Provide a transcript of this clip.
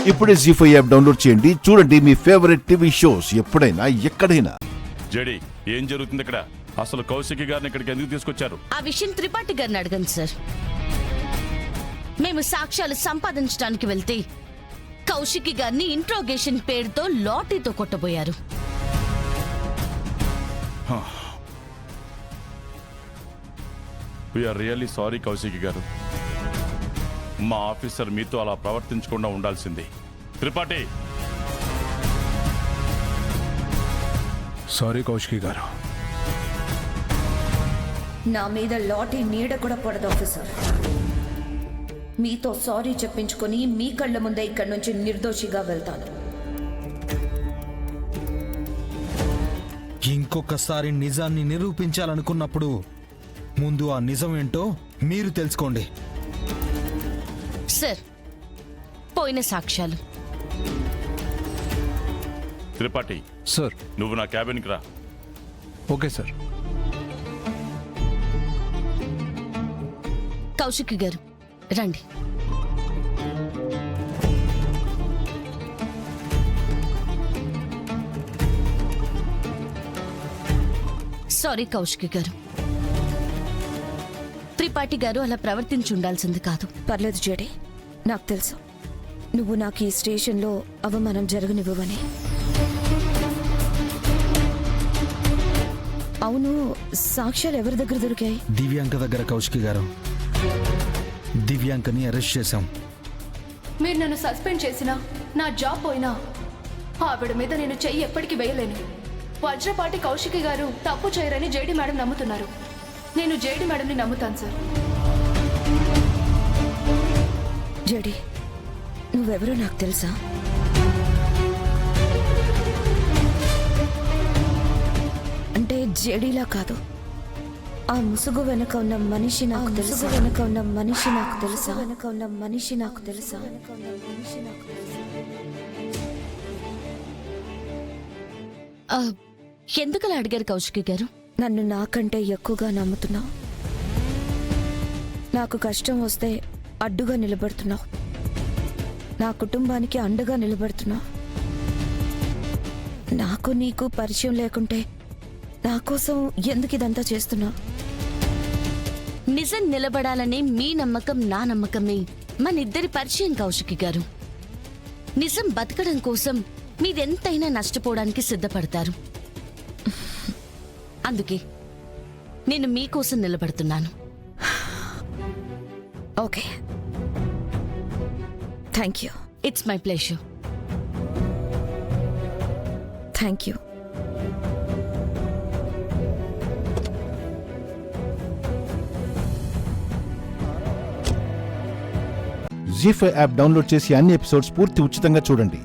ఇప్పుడే జీ5 app download చేయండి. చూడండి మీ ఫేవరెట్ టీవీ షోస్ ఎప్పుడైనా ఎక్కడైనా. జడి, ఏం జరుగుతుంది ఇక్కడ? అసలు కౌశికి గారిని ఇక్కడికి ఎందుకు తీసుకొచ్చారు? ఆ విషయం త్రిపాఠి గారిని అడగండి సార్. మేము సాక్ష్యాలు సంపాదించడానికి వెళ్తే కౌశికి గారిని ఇంట్రోగేషన్ పేరుతో లాటరీతో కొట్టబోయారు. వీఆర్ రియల్లీ సారీ కౌశికి గారు. మా ఆఫీసర్ మీతో అలా ప్రవర్తించకుండా ఉండాల్సింది. త్రిపాఠి, సారీ కౌశికి గారు. నా మీద లాటరీ నీడ కూడా పడదు ఆఫీసర్. మీతో సారీ చెప్పించుకొని మీ కళ్ళ ముందే ఇక్కడి నుంచి నిర్దోషిగా వెళ్తాను. ఇంకొకసారి నిజాన్ని నిరూపించాలనుకున్నప్పుడు ముందు ఆ నిజం ఏంటో మీరు తెలుసుకోండి. సార్, పోయిన సాక్ష్యాలు. త్రిపాఠి సార్. నువ్వు నా క్యాబిన్కి రా. Okay sir. కౌశికి గారు రండి. సారీ కౌశికి గారు. త్రిపాఠి గారు అలా ప్రవర్తించి ఉండాల్సింది కాదు. పర్లేదు జేడి, నాకు తెలుసు నువ్వు నాకు ఈ స్టేషన్లో అవమానం జరగనివ్వవని. అవును, సాక్ష్యాలు ఎవరి దగ్గర దొరికాయి? దివ్యాంక దగ్గర కౌశికి గారు. దివ్యాంకని అరెస్ట్ చేశాం. మీరు నన్ను సస్పెండ్ చేసినా, నా జాబ్ పోయినా ఆవిడ మీద నేను చెయ్యి ఎప్పటికీ వేయలేను. వజ్రపాటి కౌశికి గారు తప్పు చేయరని జేడి మేడం నమ్ముతున్నారు. నేను జేడి మేడంని నమ్ముతాను సార్. జేడి, నువ్వెవరో నాకు తెలుసా? అంటే జేడీలా కాదు, ఆ ముసుగు వెనక ఉన్న మనిషి నాకు తెలుసా? వెనక ఉన్న మనిషి నాకు తెలుసా? వెనక ఉన్న మనిషి నాకు తెలుసా? ఎందుకలా అడిగారు కౌశికి గారు? నన్ను నాకంటే ఎక్కువగా నమ్ముతున్నావు. నాకు కష్టం వస్తే అడ్డుగా నిలబడుతున్నావు. నా కుటుంబానికి అండగా నిలబడుతున్నావు. నాకు నీకు పరిచయం లేకుంటే నా కోసం ఎందుకు ఇదంతా చేస్తున్నావు? నిజం నిలబడాలనే మీ నమ్మకం నా నమ్మకమే మనిద్దరి పరిచయం కౌశికి గారు. నిజం బతకడం కోసం మీరెంతైనా నష్టపోవడానికి సిద్ధపడతారు. అందుకే నేను మీకోసం నిలబడుతున్నాను. Okay, thank you. It's my pleasure. Thank you. ZEE5 app download చేసి అన్ని ఎపిసోడ్స్ పూర్తి ఉచితంగా చూడండి.